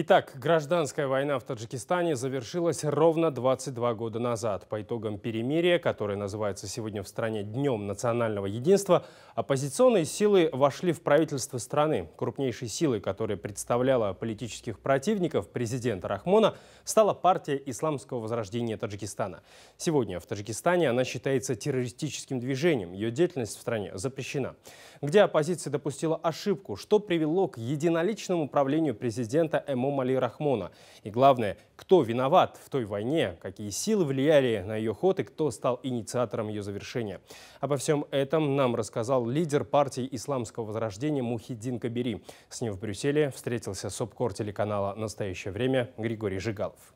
Итак, гражданская война в Таджикистане завершилась ровно 22 года назад. По итогам перемирия, которое называется сегодня в стране Днем национального единства, оппозиционные силы вошли в правительство страны. Крупнейшей силой, которая представляла политических противников президента Рахмона, стала партия Исламского возрождения Таджикистана. Сегодня в Таджикистане она считается террористическим движением. Ее деятельность в стране запрещена. Где оппозиция допустила ошибку? Что привело к единоличному правлению президента Эмомали Рахмона? И главное, кто виноват в той войне, какие силы влияли на ее ход и кто стал инициатором ее завершения? Обо всем этом нам рассказал лидер партии Исламского возрождения Мухиддин Кабири. С ним в Брюсселе встретился сопкор телеканала «Настоящее время» Григорий Жигалов.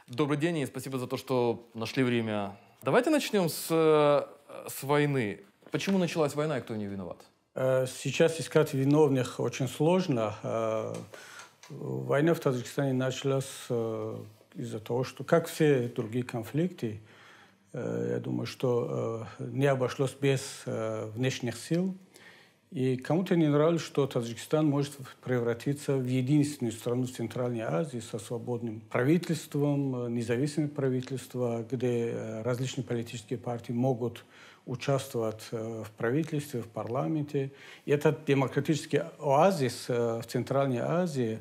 Добрый день и спасибо за то, что нашли время. Давайте начнем с войны. Почему началась война и кто в ней виноват? Сейчас искать виновных очень сложно. Война в Таджикистане началась из-за того, что, как все другие конфликты, я думаю, что не обошлось без внешних сил. И кому-то не нравится, что Таджикистан может превратиться в единственную страну в Центральной Азии со свободным правительством, независимым правительством, где различные политические партии могут участвовать в правительстве, в парламенте. И этот демократический оазис в Центральной Азии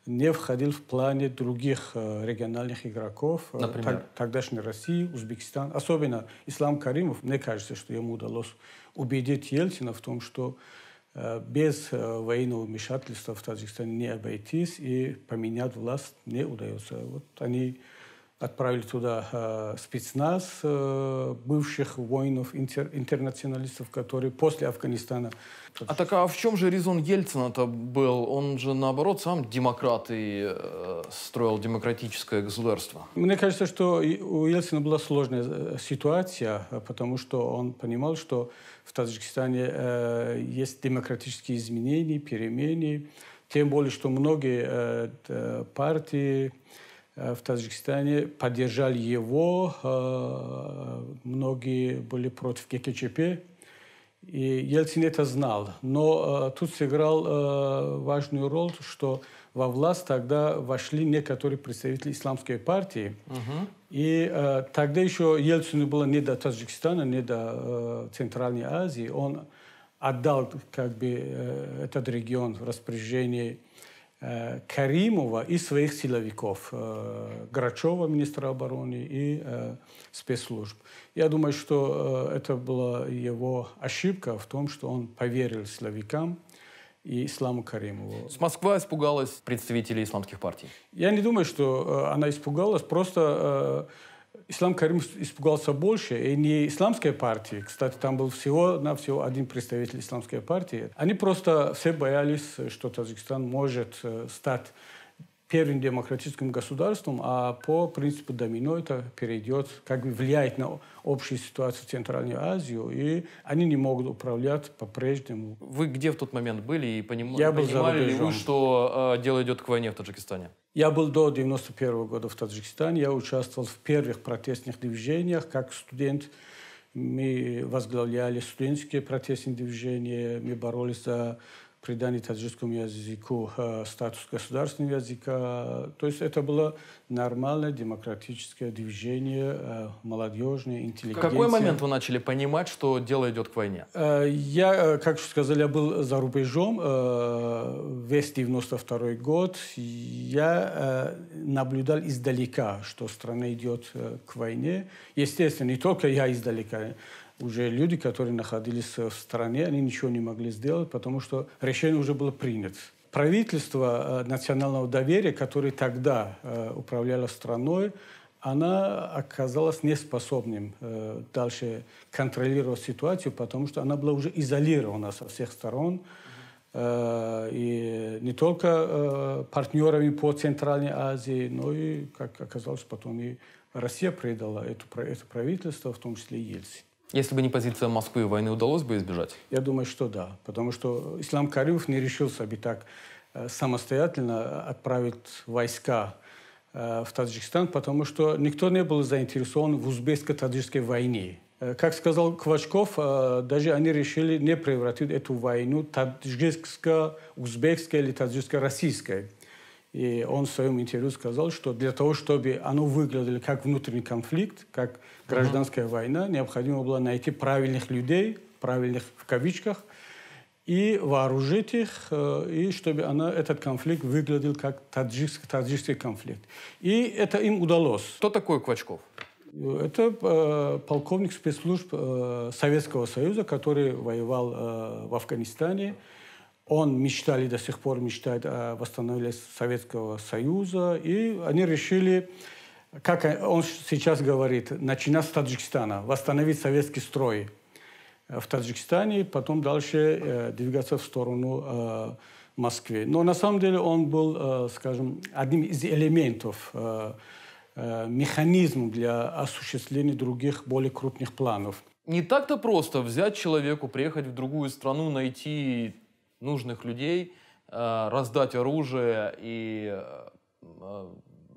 не входил в плане других региональных игроков. Например? Тогдашней России, Узбекистан. Особенно Ислам Каримов, мне кажется, что ему удалось убедить Ельцина в том, что без военного вмешательства в Таджикистане не обойтись и поменять власть не удается. Вот они отправили туда спецназ бывших воинов, интернационалистов, которые после Афганистана... А в чем же резон Ельцина-то был? Он же, наоборот, сам демократ и строил демократическое государство. Мне кажется, что у Ельцина была сложная ситуация, потому что он понимал, что в Таджикистане есть демократические изменения, перемены. Тем более, что многие партии в Таджикистане поддержали его, многие были против ГКЧП, и Ельцин это знал. Но тут сыграл важную роль, что во власть тогда вошли некоторые представители исламской партии. И тогда еще Ельцину было не до Таджикистана, не до Центральной Азии. Он отдал этот регион в распоряжение Каримова и своих силовиков, Грачева, министра обороны, и спецслужб. Я думаю, что это была его ошибка в том, что он поверил силовикам и Исламу Каримову. Москва испугалась представителей исламских партий? Я не думаю, что она испугалась, просто Ислам Каримов испугался больше, и не исламская партия. Кстати, там был всего-навсего один представитель исламской партии. Они просто все боялись, что Таджикистан может стать первым демократическим государством, а по принципу домино это перейдет, влияет на общую ситуацию в Центральной Азии, и они не могут управлять по-прежнему. Вы где в тот момент были и Я был понимали ли вы, что дело идет к войне в Таджикистане? Я был до 1991 года в Таджикистане. Я участвовал в первых протестных движениях. Как студент мы возглавляли студенческие протестные движения. Мы боролись за придание таджикскому языку статус государственного языка. То есть это было нормальное демократическое движение, молодежное, интеллигентное. В какой момент вы начали понимать, что дело идет к войне? Я, как сказали, я был за рубежом весь 92 год. Я наблюдал издалека, что страна идет к войне. Естественно, не только я издалека. Уже люди, которые находились в стране, они ничего не могли сделать, потому что решение уже было принято. Правительство национального доверия, которое тогда управляло страной, она оказалась неспособным дальше контролировать ситуацию, потому что она была уже изолирована со всех сторон. И не только партнерами по Центральной Азии, но и, как оказалось, потом и Россия предала это правительство, в том числе и Ельцин. Если бы не позиция Москвы, войны удалось бы избежать? Я думаю, что да. Потому что Ислам Каримов не решился бы так самостоятельно отправить войска в Таджикистан, потому что никто не был заинтересован в узбекско-таджикской войне. Как сказал Квачков, даже они решили не превратить эту войну таджикско-узбекской или таджикско-российской. И он в своем интервью сказал, что для того, чтобы оно выглядело как внутренний конфликт, как гражданская война, необходимо было найти правильных людей, правильных в кавычках, и вооружить их, и чтобы этот конфликт выглядел как таджикский конфликт. И это им удалось. Кто такой Квачков? Это полковник спецслужб Советского Союза, который воевал в Афганистане. Он мечтал и до сих пор мечтает о восстановлении Советского Союза. И они решили, как он сейчас говорит, начинать с Таджикистана, восстановить советский строй в Таджикистане, потом дальше двигаться в сторону Москвы. Но на самом деле он был, скажем, одним из элементов, механизм для осуществления других, более крупных планов. Не так-то просто взять человеку, приехать в другую страну, найти нужных людей, раздать оружие и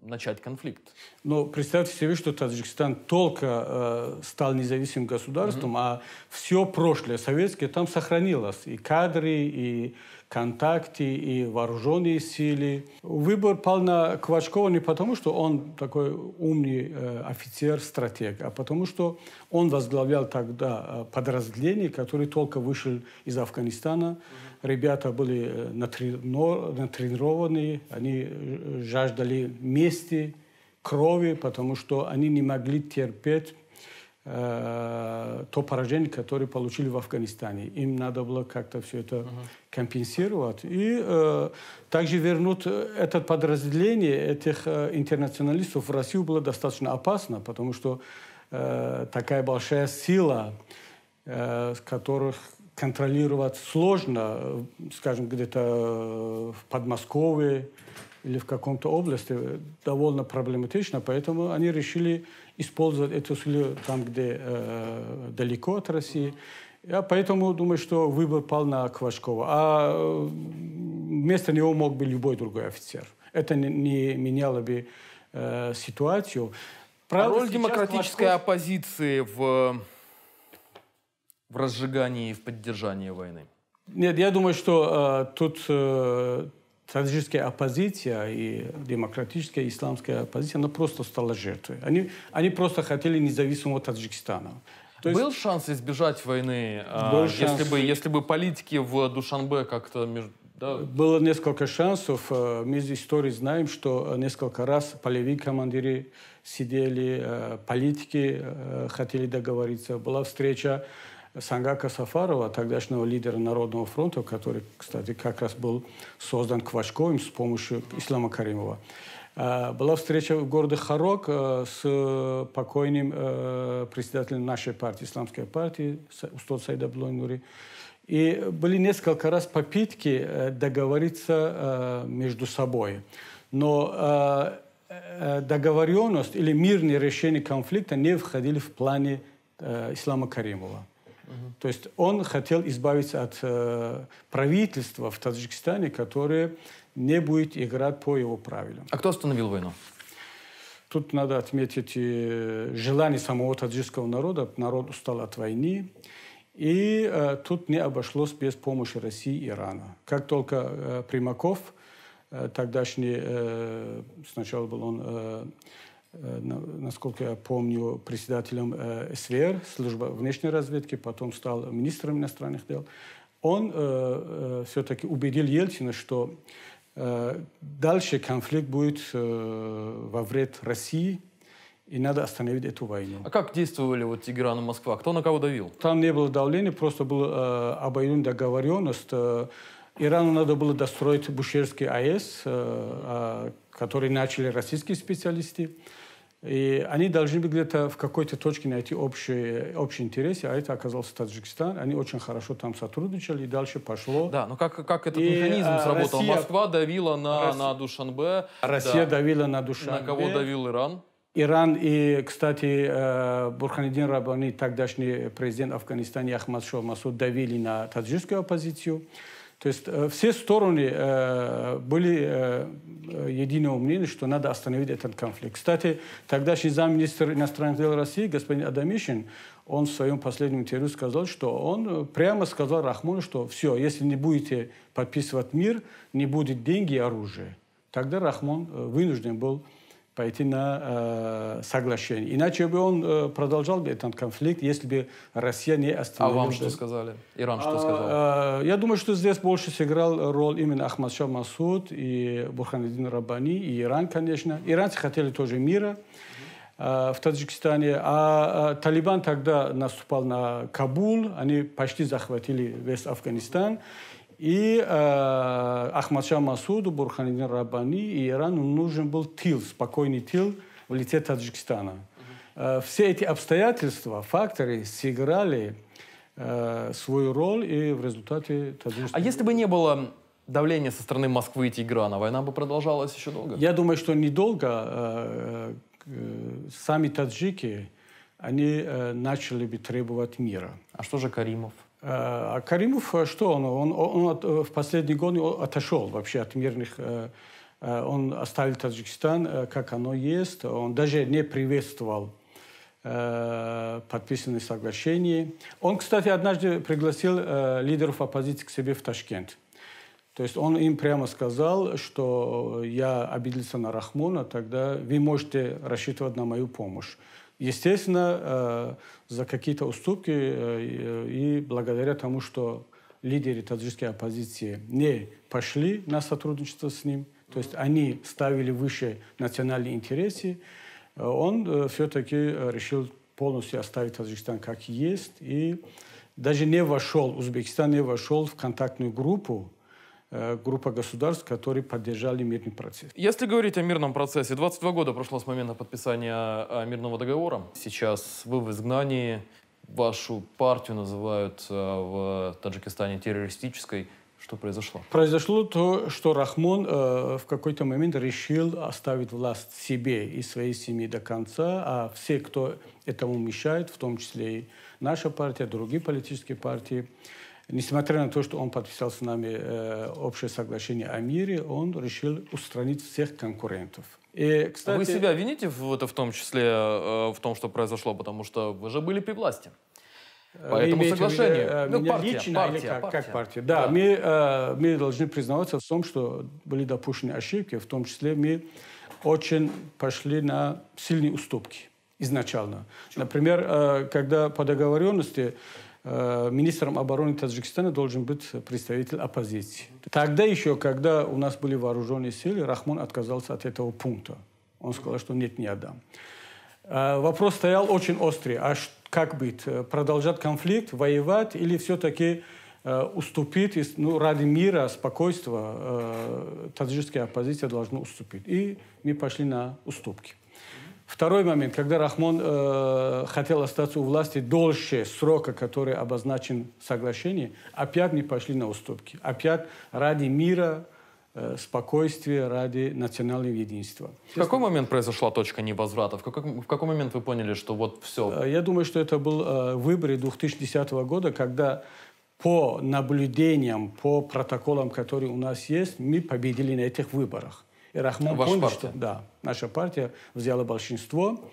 начать конфликт. Но представьте себе, что Таджикистан только стал независимым государством, а все прошлое советское там сохранилось. И кадры, и контакты, и вооруженные силы. Выбор пал на Квачкова не потому, что он такой умный офицер, стратег, а потому, что он возглавлял тогда подразделение, которое только вышел из Афганистана. Ребята были натренированы, они жаждали мести, крови, потому что они не могли терпеть то поражение, которое получили в Афганистане. Им надо было как-то все это компенсировать. И также вернуть это подразделение этих интернационалистов в Россию было достаточно опасно, потому что такая большая сила, с которых контролировать сложно, скажем, где-то в Подмосковье или в каком-то области, довольно проблематично, поэтому они решили использовать эту силу там, где далеко от России. Я поэтому думаю, что выбор пал на Квачкова. А вместо него мог быть любой другой офицер. Это не меняло бы ситуацию. Правда, роль демократической оппозиции в разжигании и в поддержании войны? Нет, я думаю, что тут таджикская оппозиция и демократическая исламская оппозиция, она просто стала жертвой. Они просто хотели независимого Таджикистана. Был шанс избежать войны, если бы политики в Душанбе как-то... Да? Было несколько шансов. Мы из истории знаем, что несколько раз полевые командиры сидели, политики хотели договориться. Была встреча Сангака Сафарова, тогдашнего лидера Народного фронта, который, кстати, как раз был создан Квачковым с помощью Ислама Каримова. Была встреча в городе Харок с покойным председателем нашей партии, исламской партии, Устод Саид Абдуллой. И были несколько раз попытки договориться между собой. Но договоренность или мирное решение конфликта не входили в планы Ислама Каримова. То есть он хотел избавиться от правительства в Таджикистане, которое не будет играть по его правилам. А кто остановил войну? Тут надо отметить желание самого таджикского народа. Народ устал от войны. И тут не обошлось без помощи России и Ирана. Как только Примаков, тогдашний, сначала был он, насколько я помню, председателем СВР, служба внешней разведки, потом стал министром иностранных дел, он все-таки убедил Ельцина, что дальше конфликт будет во вред России, и надо остановить эту войну. А как действовали вот Тегеран и Москва? Кто на кого давил? Там не было давления, просто была обоюдная договоренность. Ирану надо было достроить Бушерский АЭС, который начали российские специалисты. И они должны были где-то в какой-то точке найти общий интерес, а это оказался Таджикистан. Они очень хорошо там сотрудничали, и дальше пошло. Да, но как этот механизм сработал? Москва давила на Душанбе. Россия давила на Душанбе. На кого давил Иран? Иран и, кстати, Бурханиддин Раббани, тогдашний президент Афганистана Ахмад Шоу Масуд, давили на таджикскую оппозицию. То есть все стороны были единого мнения, что надо остановить этот конфликт. Кстати, тогдашний замминистра иностранных дел России, господин Адамишин, он в своем последнем интервью сказал, что он прямо сказал Рахмону, что все, если не будете подписывать мир, не будет деньги и оружия. тогда Рахмон вынужден был пойти на соглашение. Иначе бы он продолжал бы этот конфликт, если бы Россия не остановила. А вам что сказали? Иран что сказал? Я думаю, что здесь больше сыграл роль именно Ахмадшах Масуд и Бурханиддин Раббани, и Иран, конечно. Иранцы хотели тоже мира в Таджикистане, а Талибан тогда наступал на Кабул, они почти захватили весь Афганистан. И Ахмадшах Масуду, Бурханиддин Раббани и Ирану нужен был тыл, спокойный тыл в лице Таджикистана. Все эти обстоятельства, факторы сыграли свою роль, и в результате Таджикистан... А если бы не было давления со стороны Москвы и Тегерана, война бы продолжалась еще долго? Я думаю, что недолго. Сами таджики, они начали бы требовать мира. А что же Каримов? А Каримов, что он в последние годы отошел вообще от мирных... Он оставил Таджикистан, как оно есть. Он даже не приветствовал подписанные соглашения. Он, кстати, однажды пригласил лидеров оппозиции к себе в Ташкент. То есть он им прямо сказал, что я обиделся на Рахмона, тогда вы можете рассчитывать на мою помощь. Естественно, за какие-то уступки и благодаря тому, что лидеры таджикской оппозиции не пошли на сотрудничество с ним, то есть они ставили выше национальные интересы, он все-таки решил полностью оставить Таджикистан как есть и даже не вошел, Узбекистан не вошел в контактную группу, группа государств, которые поддержали мирный процесс. Если говорить о мирном процессе, 22 года прошло с момента подписания мирного договора. Сейчас вы в изгнании, вашу партию называют в Таджикистане террористической. Что произошло? Произошло то, что Рахмон в какой-то момент решил оставить власть себе и своей семье до конца, а все, кто этому мешает, в том числе и наша партия, другие политические партии, несмотря на то, что он подписал с нами общее соглашение о мире, он решил устранить всех конкурентов. И, кстати, вы себя вините в том числе в том, что произошло, потому что вы же были при власти? По этому соглашению. Как партия? Да, мы должны признаваться в том, что были допущены ошибки, в том числе мы очень пошли на сильные уступки изначально. Например, когда по договоренности министром обороны Таджикистана должен быть представитель оппозиции. Тогда еще, когда у нас были вооруженные силы, Рахмон отказался от этого пункта. Он сказал, что нет, не отдам. Вопрос стоял очень острый. А как быть? Продолжать конфликт, воевать или все-таки уступить? Ради мира, спокойствия таджикская оппозиция должна уступить. И мы пошли на уступки. Второй момент, когда Рахмон хотел остаться у власти дольше срока, который обозначен в соглашении, опять мы пошли на уступки. Опять ради мира, спокойствия, ради национального единства. В какой момент произошла точка невозврата? В какой момент вы поняли, что вот все? Я думаю, что это был выборы 2010 года, когда по наблюдениям, по протоколам, которые у нас есть, мы победили на этих выборах. И Рахмон понял, что да, наша партия взяла большинство.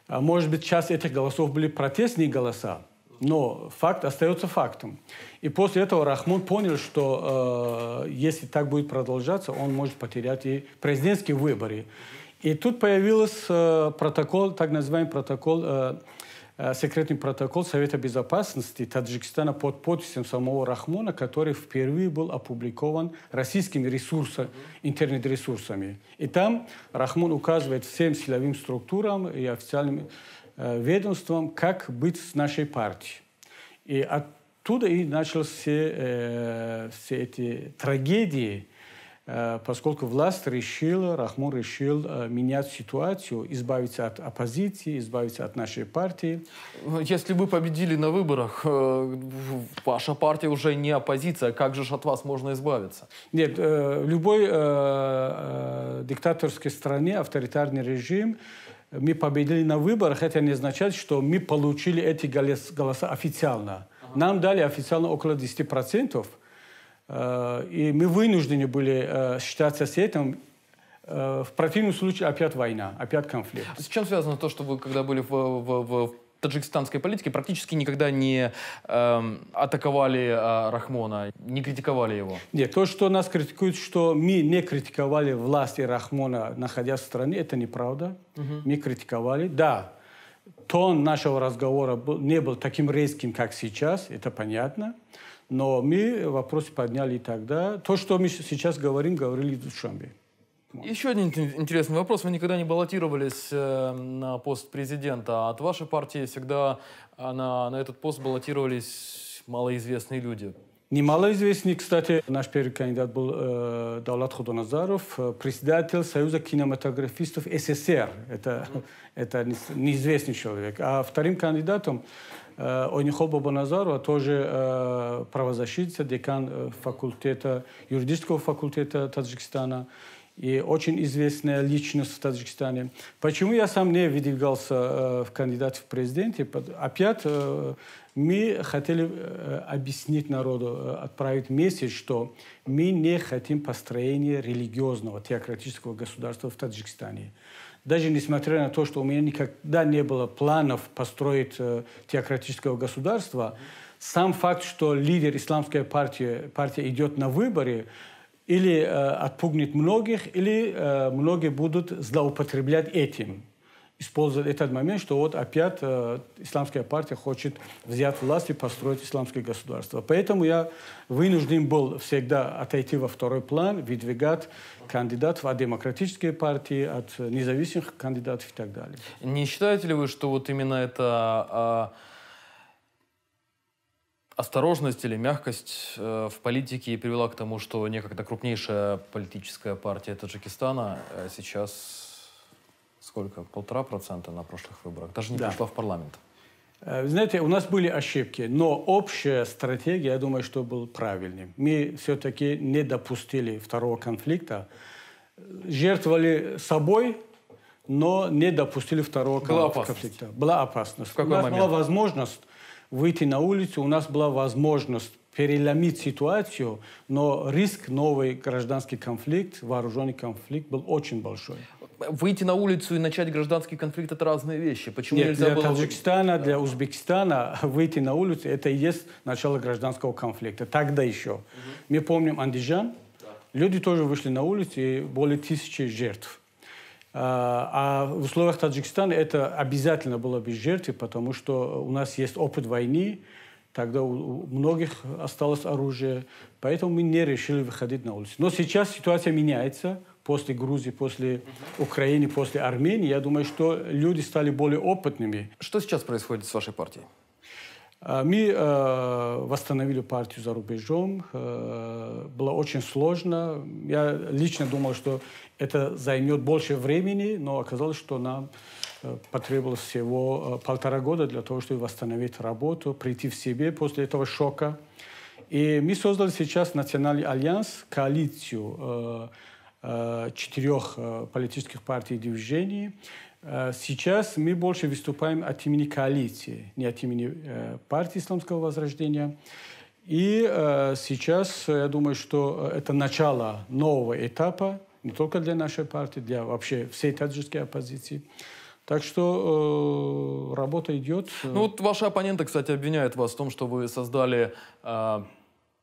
Может быть, часть этих голосов были протестные голоса, но факт остается фактом. И после этого Рахмон понял, что если так будет продолжаться, он может потерять и президентские выборы. И тут появился протокол, так называемый протокол, секретный протокол Совета Безопасности Таджикистана под подписью самого Рахмона, который впервые был опубликован российскими ресурсами, интернет-ресурсами. И там Рахмон указывает всем силовым структурам и официальным ведомствам, как быть с нашей партией. И оттуда и начались все эти трагедии, поскольку власть решила, Рахмон решил менять ситуацию, избавиться от оппозиции, избавиться от нашей партии. Если вы победили на выборах, ваша партия уже не оппозиция, как же от вас можно избавиться? Нет, в любой диктаторской стране, авторитарный режим, мы победили на выборах, это не означает, что мы получили эти голоса официально. Нам дали официально около 10%. И мы вынуждены были считаться с этим. В противном случае опять война, опять конфликт. С чем связано то, что вы, когда были в таджикистанской политики практически никогда не атаковали Рахмона, не критиковали его. Нет, то, что нас критикуют, что мы не критиковали власти Рахмона, находясь в стране, это неправда. Мы критиковали, да. Тон нашего разговора не был таким резким, как сейчас, это понятно. Но мы вопросы подняли и тогда. То, что мы сейчас говорим, говорили в Душанбе. Еще один интересный вопрос. Вы никогда не баллотировались на пост президента. От вашей партии всегда на этот пост баллотировались малоизвестные люди. Не малоизвестный, кстати, наш первый кандидат был Давлат Ходоназаров, председатель Союза кинематографистов СССР. Это неизвестный человек. А вторым кандидатом Ойнихол Бабаназарова, тоже правозащитник, декан юридического факультета Таджикистана. И очень известная личность в Таджикистане. Почему я сам не выдвигался в кандидате в президенты? Опять мы хотели объяснить народу, отправить месседж, что мы не хотим построения религиозного, теократического государства в Таджикистане. Даже несмотря на то, что у меня никогда не было планов построить теократического государства, сам факт, что лидер исламской партия идет на выборы, или отпугнет многих, или многие будут злоупотреблять этим. Использовать этот момент, что вот опять исламская партия хочет взять власть и построить исламское государство. Поэтому я вынужден был всегда отойти во второй план, выдвигать кандидатов от демократической партии, от независимых кандидатов и так далее. Не считаете ли вы, что вот именно это... осторожность или мягкость в политике привела к тому, что некогда крупнейшая политическая партия Таджикистана сейчас сколько? 1,5% на прошлых выборах. Даже не пришла в парламент. Знаете, у нас были ошибки, но общая стратегия, я думаю, что была правильной. Мы все-таки не допустили второго конфликта. Жертвовали собой, но не допустили второго конфликта. Была опасность. У нас была возможность выйти на улицу, у нас была возможность переломить ситуацию, но риск новый гражданский конфликт, вооруженный конфликт был очень большой. Выйти на улицу и начать гражданский конфликт – это разные вещи. Почему нельзя для было... Таджикистана, для Узбекистана выйти на улицу – это и есть начало гражданского конфликта. Тогда еще. Мы помним Андижан. Люди тоже вышли на улицу, и более 1000 жертв. А в условиях Таджикистана это обязательно было без жертв, потому что у нас есть опыт войны, тогда у многих осталось оружие, поэтому мы не решили выходить на улицу. Но сейчас ситуация меняется. После Грузии, после Украины, после Армении, я думаю, что люди стали более опытными. Что сейчас происходит с вашей партией? Мы восстановили партию за рубежом. Было очень сложно. Я лично думал, что это займет больше времени, но оказалось, что нам потребовалось всего 1,5 года для того, чтобы восстановить работу, прийти в себе после этого шока. И мы создали сейчас Национальный альянс, коалицию 4 политических партий и движений. Сейчас мы больше выступаем от имени коалиции, не от имени партии Исламского Возрождения. И сейчас, я думаю, что это начало нового этапа, не только для нашей партии, для вообще всей таджикской оппозиции. Так что работа идет. Ну вот ваши оппоненты, кстати, обвиняют вас в том, что вы создали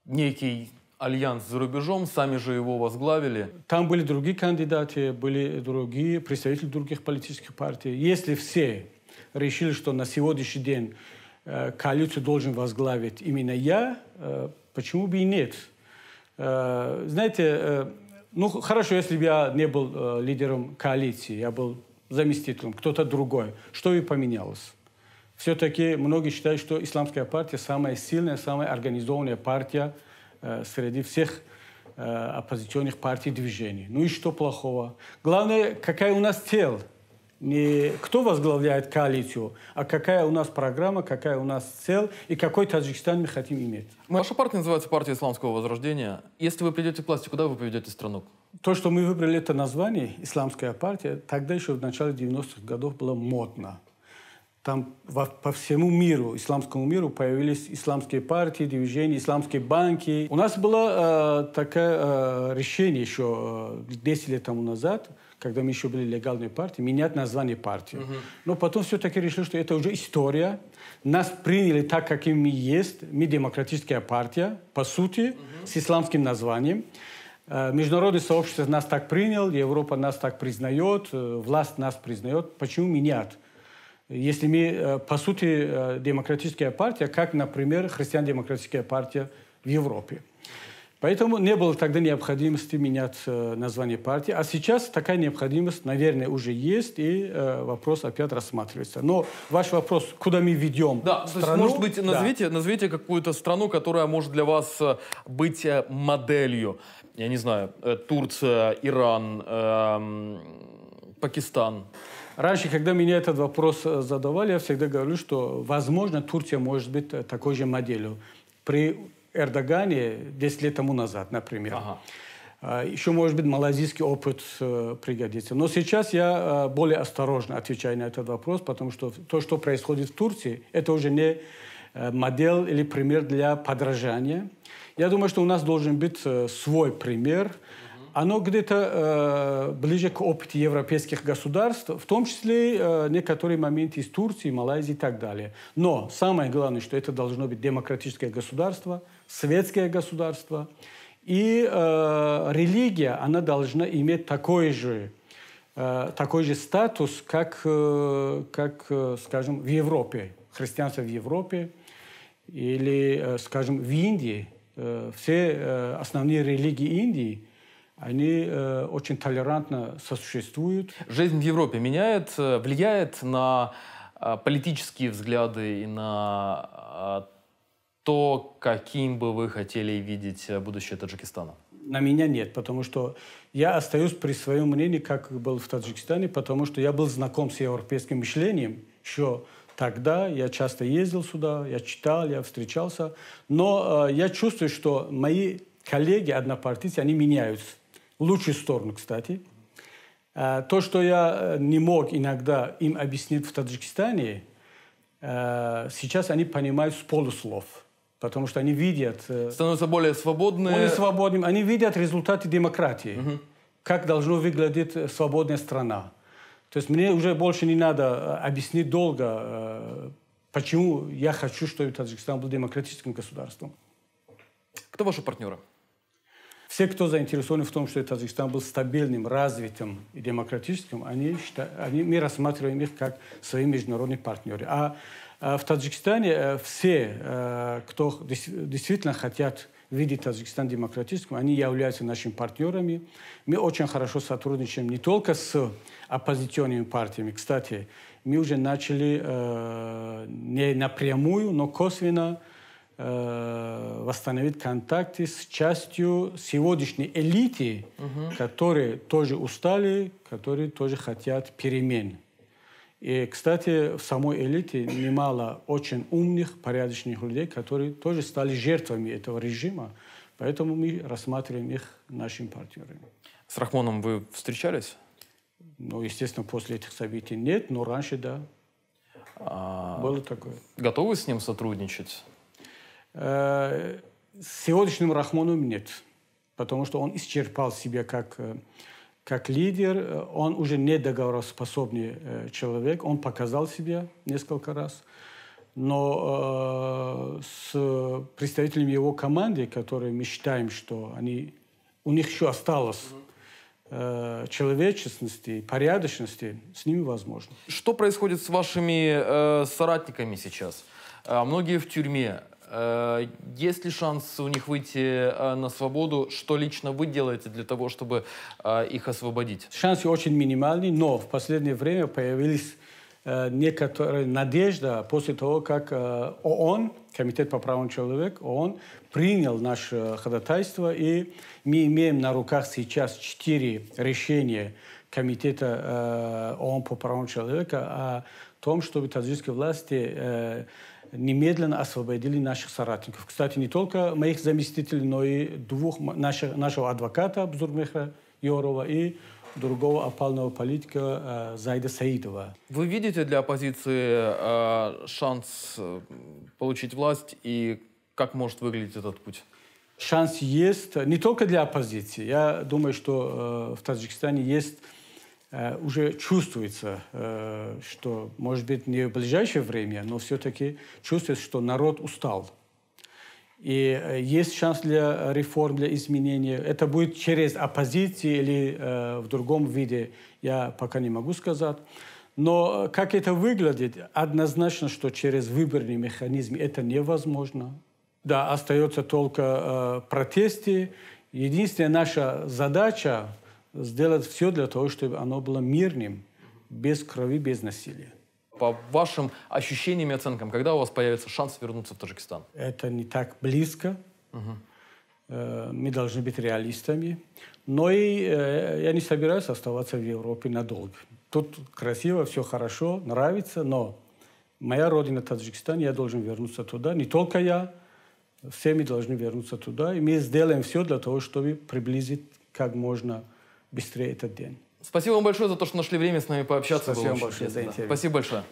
некий альянс за рубежом, сами же его возглавили. Там были другие кандидаты, были другие представители других политических партий. Если все решили, что на сегодняшний день коалицию должен возглавить именно я, почему бы и нет? Знаете, ну хорошо, если бы я не был лидером коалиции, я был заместителем, кто-то другой, что и поменялось? Все-таки многие считают, что исламская партия самая сильная, самая организованная партия среди всех оппозиционных партий и движений. Ну и что плохого? Главное, какая у нас цель. Не кто возглавляет коалицию, а какая у нас программа, какая у нас цель и какой Таджикистан мы хотим иметь. Ваша партия называется партия Исламского Возрождения. Если вы придете к власти, куда вы поведете страну? То, что мы выбрали это название, Исламская партия, тогда еще в начале 90-х годов было модно. там по всему миру, исламскому миру, появились исламские партии, движения, исламские банки. У нас было такое решение еще 10 лет тому назад, когда мы еще были легальной партией, менять название партии. Но потом все-таки решили, что это уже история. Нас приняли так, каким мы есть. Мы демократическая партия, по сути, с исламским названием. Международное сообщество нас так принял, Европа нас так признает, власть нас признает. Почему менять? Если мы, по сути, демократическая партия, как, например, христиан-демократическая партия в Европе. Поэтому не было тогда необходимости менять название партии. А сейчас такая необходимость, наверное, уже есть, и вопрос опять рассматривается. Но ваш вопрос, куда мы ведем страну? То есть, может быть, назовите какую-то страну, которая может для вас быть моделью. Я не знаю, Турция, Иран, Пакистан. Раньше, когда меня этот вопрос задавали, я всегда говорю, что, возможно, Турция может быть такой же моделью. При Эрдогане 10 лет тому назад, например. Еще, может быть, малайзийский опыт пригодится. Но сейчас я более осторожно отвечаю на этот вопрос, потому что то, что происходит в Турции, это уже не модель или пример для подражания. Я думаю, что у нас должен быть свой пример. Оно где-то ближе к опыту европейских государств, в том числе некоторые моменты из Турции, Малайзии и так далее. Но самое главное, что это должно быть демократическое государство, светское государство. И религия, она должна иметь такой же статус, как, скажем, в Европе. Христианство в Европе или, скажем, в Индии. Все основные религии Индии, они очень толерантно сосуществуют. Жизнь в Европе влияет на политические взгляды и на то, каким бы вы хотели видеть будущее Таджикистана? На меня нет, потому что я остаюсь при своем мнении, как был в Таджикистане, потому что я был знаком с европейским мышлением еще тогда. Я часто ездил сюда, я читал, я встречался. Но я чувствую, что мои коллеги, однопартийцы, они меняются. В лучшую сторону, кстати. То, что я не мог иногда им объяснить в Таджикистане, сейчас они понимают с полуслов. Потому что они видят... Становятся более свободны. Более свободными. Они видят результаты демократии. Как должна выглядеть свободная страна. То есть мне уже больше не надо объяснить долго, почему я хочу, чтобы Таджикистан был демократическим государством. Кто ваши партнеры? Все, кто заинтересованы в том, что Таджикистан был стабильным, развитым и демократическим, мы рассматриваем их как свои международные партнеры. А в Таджикистане все, кто действительно хотят видеть Таджикистан демократическим, они являются нашими партнерами. Мы очень хорошо сотрудничаем не только с оппозиционными партиями. Кстати, мы уже начали не напрямую, но косвенно восстановить контакты с частью сегодняшней элиты, которые тоже устали, которые тоже хотят перемен. И, кстати, в самой элите немало очень умных, порядочных людей, которые тоже стали жертвами этого режима. Поэтому мы рассматриваем их нашими партнерами. С Рахмоном вы встречались? Ну, естественно, после этих событий нет, но раньше, да. Было такое. Готовы с ним сотрудничать? С сегодняшним Рахмоном нет. Потому что он исчерпал себя как лидер, он уже не договороспособный человек, он показал себя несколько раз. Но с представителями его команды, которые мы считаем, что у них еще осталось человечности, порядочности, с ними возможно. Что происходит с вашими соратниками сейчас? Многие в тюрьме. Есть ли шанс у них выйти на свободу? Что лично вы делаете для того, чтобы их освободить? Шансы очень минимальные, но в последнее время появились некоторая надежда после того, как ООН, Комитет по правам человека, ООН, принял наше ходатайство, и мы имеем на руках сейчас 4 решения Комитета ООН по правам человека о том, чтобы таджикские власти немедленно освободили наших соратников. Кстати, не только моих заместителей, но и нашего адвоката Бзурмехра Йорова и другого опального политика Заида Саидова. Вы видите для оппозиции шанс получить власть, и как может выглядеть этот путь? Шанс есть не только для оппозиции. Я думаю, что в Таджикистане есть, уже чувствуется, что, может быть, не в ближайшее время, но все-таки чувствуется, что народ устал. И есть шанс для реформ, для изменения. Это будет через оппозицию или в другом виде, я пока не могу сказать. Но как это выглядит, однозначно, что через выборный механизм это невозможно. Да, остается только протесты. Единственная наша задача сделать все для того, чтобы оно было мирным, без крови, без насилия. По вашим ощущениям и оценкам, когда у вас появится шанс вернуться в Таджикистан? Это не так близко. Мы должны быть реалистами. Но и я не собираюсь оставаться в Европе надолго. Тут красиво, все хорошо, нравится, но моя родина Таджикистан, я должен вернуться туда. Не только я, все мы должны вернуться туда. И мы сделаем все для того, чтобы приблизить как можно быстрее этот день. Спасибо вам большое за то, что нашли время с нами пообщаться. Спасибо вам большое за интервью. Спасибо большое.